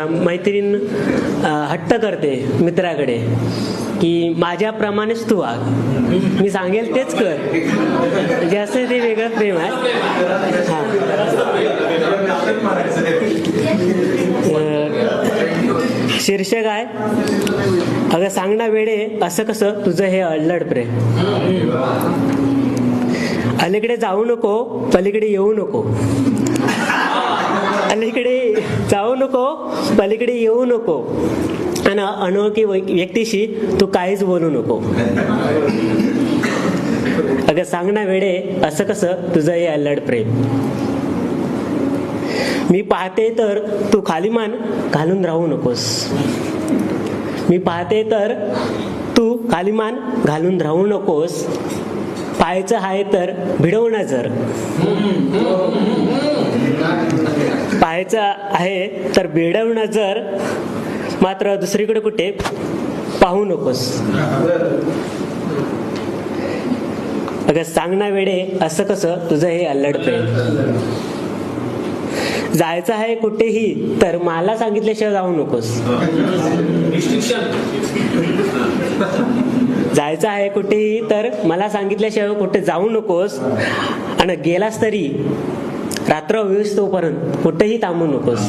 मैत्रीण हट्ट करते मित्राकडे की माझ्याप्रमाणेच तू वाग, मी सांगेल तेच कर, म्हणजे असं ते वेगळं प्रेम आहे. शीर्षक आहे अगं सांगणा वेडे असं कसं तुझं हे अल्लड प्रेम. अलीकडे जाऊ नको पलीकडे येऊ नको, अलीकडे जाऊ नको पलीकडे येऊ नको, आणि अनोळखी व्यक्तीशी तू काहीच बोलू नको. अगं सांगणा वेडे असं कसं तुझं हे अल्लड प्रेम. मी पाहते तर तू खाली मान घालून राहू नकोस, मी पाहते तर तू खाली मान घालून राहू नकोस. पाहायचं आहे तर भिडवू नजर, पाहायचं आहे तर भिडव नजर, मात्र दुसरीकडे कुठे पाहू नकोस. अगं सांगणा वेडे असं कसं तुझं हे अल्लड प्रेम. जायचं आहे कुठेही तर मला सांगितल्याशिवाय जाऊ नकोस, जायचं आहे कुठेही तर मला सांगितल्याशिवाय कुठे जाऊ नकोस, आणि गेलास तरी रात्र होईस तोपर्यंत कुठेही थांबू नकोस,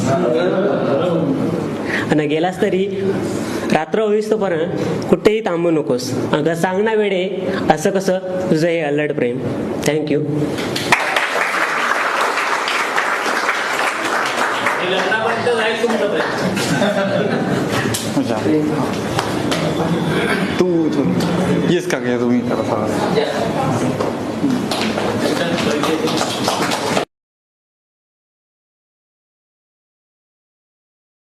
आणि गेलास तरी रात्र होईस तोपर्यंत कुठेही थांबू नकोस. अगं सांगणा वेडे असं कसं तुझं हे अल्लड प्रेम. थँक्यू. तू येस का तुम्ही